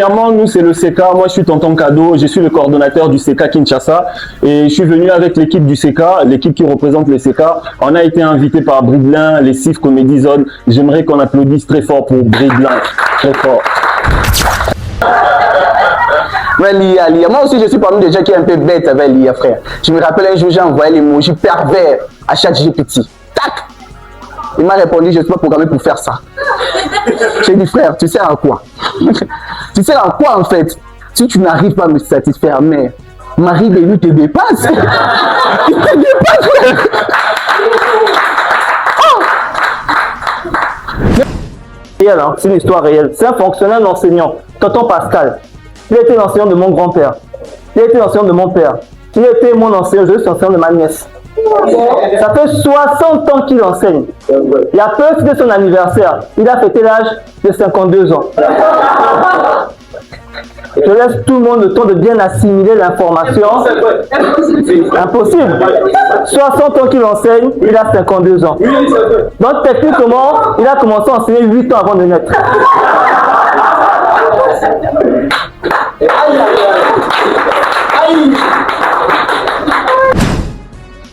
premièrement, nous, c'est le CK. Moi, je suis Tonton Cadeau. Je suis le coordonnateur du CK Kinshasa. Et je suis venu avec l'équipe du CK, l'équipe qui représente le CK. On a été invité par Bridelin, les CIF Comedy Zone. J'aimerais qu'on applaudisse très fort pour Bridelin. Très fort. Ouais, Lia. Moi aussi, je suis parmi des gens qui est un peu bête avec Lia, frère. Je me rappelle un jour, j'ai envoyé l'emoji pervers à ChatGPT. Tac! Il m'a répondu, je ne suis pas programmé pour faire ça. J'ai dit, frère, tu sers à quoi? Tu sers à quoi, en fait? Si tu n'arrives pas à me satisfaire, mais Marie de lui te dépasse. Il te dépasse, frère. Réel, hein? C'est une histoire réelle. C'est un fonctionnaire enseignant, Tonton Pascal. Il a été l'enseignant de mon grand-père. Il a été l'enseignant de mon père. Il a été mon enseignant, je suis enseignant de ma nièce. Ça fait 60 ans qu'il enseigne. Il y a peu, c'était son anniversaire. Il a fêté l'âge de 52 ans. Je laisse tout le monde le temps de bien assimiler l'information. Impossible. 60 ans qu'il enseigne, il a 52 ans. Donc techniquement, il a commencé à enseigner 8 ans avant de naître.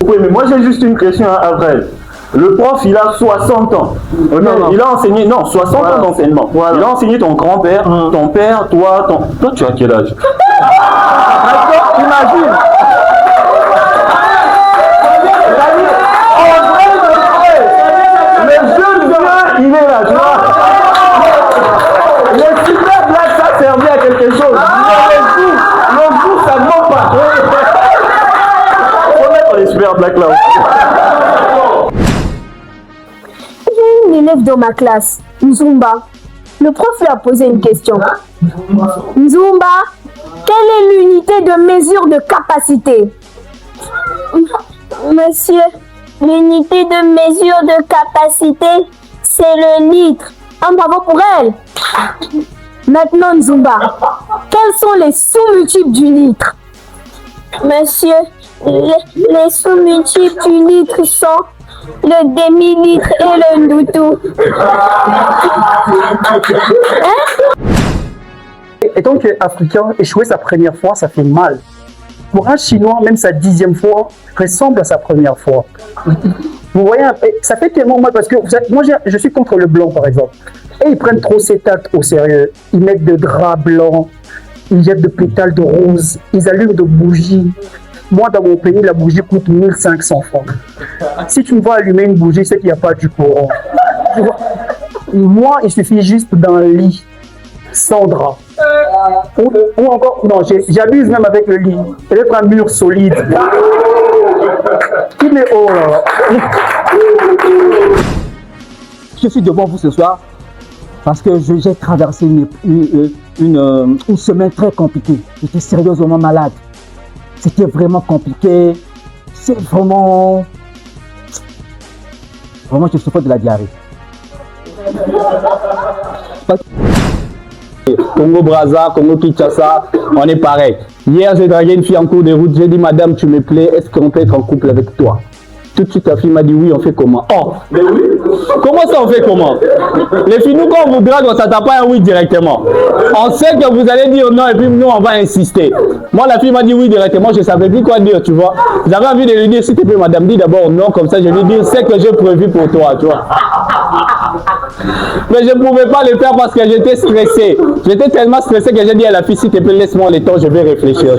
Oui, mais moi j'ai juste une question à vrai. Le prof, il a 60 ans. Okay. Non. Il a enseigné, non, 60 ans d'enseignement. Voilà. Il a enseigné ton grand-père, ton père, toi, Toi, tu as quel âge? D'accord, imagine. Le jeune gars, il est là, tu vois. Le super black, ça servait à quelque chose. Le jour, ça ne ment pas. On met dans les super black là aussi. J'ai une élève dans ma classe, Nzumba. Le prof lui a posé une question. Nzumba, quelle est l'unité de mesure de capacité? Monsieur, l'unité de mesure de capacité, c'est le litre. Un bravo pour elle. Maintenant, Nzumba, quels sont les sous-multiples du litre? Monsieur, les sous-multiples du litre sont le demi-litre et le doutou. Étant qu'Africain, échouer sa première fois, ça fait mal. Pour un Chinois, même sa 10e fois ressemble à sa première fois. Vous voyez, ça fait tellement mal parce que moi, je suis contre le blanc, par exemple. Et ils prennent trop ces actes au sérieux. Ils mettent de draps blancs, ils jettent de pétales de rose, ils allument de bougies. Moi, dans mon pays, la bougie coûte 1500 francs. Si tu me vois allumer une bougie, c'est qu'il n'y a pas du courant. Moi, il suffit juste d'un lit sans drap. Ou encore, non, j'abuse même avec le lit. Peut-être un mur solide. Il est haut là. Je suis devant vous ce soir parce que j'ai traversé une semaine très compliquée. J'étais sérieusement malade. C'était vraiment compliqué. C'est vraiment... Vraiment, je souffre de la diarrhée. Congo Brazza, Congo Kinshasa, on est pareil. Hier, j'ai dragué une fille en cours de route. J'ai dit, madame, tu me plais, est-ce qu'on peut être en couple avec toi? Tout de suite, la fille m'a dit, oui, on fait comment? Oh, mais oui. Comment ça, on fait comment? Les filles, nous, quand on vous drague, on ne s'attend pas à un oui directement. On sait que vous allez dire non et puis nous, on va insister. Moi, la fille m'a dit oui directement, je ne savais plus quoi dire, tu vois. J'avais envie de lui dire, s'il te plaît, madame, dis d'abord non, comme ça, je lui dis, c'est que j'ai prévu pour toi, tu vois. Mais je ne pouvais pas le faire parce que j'étais stressé. J'étais tellement stressé que j'ai dit à la fille, s'il te plaît, laisse-moi le temps, je vais réfléchir.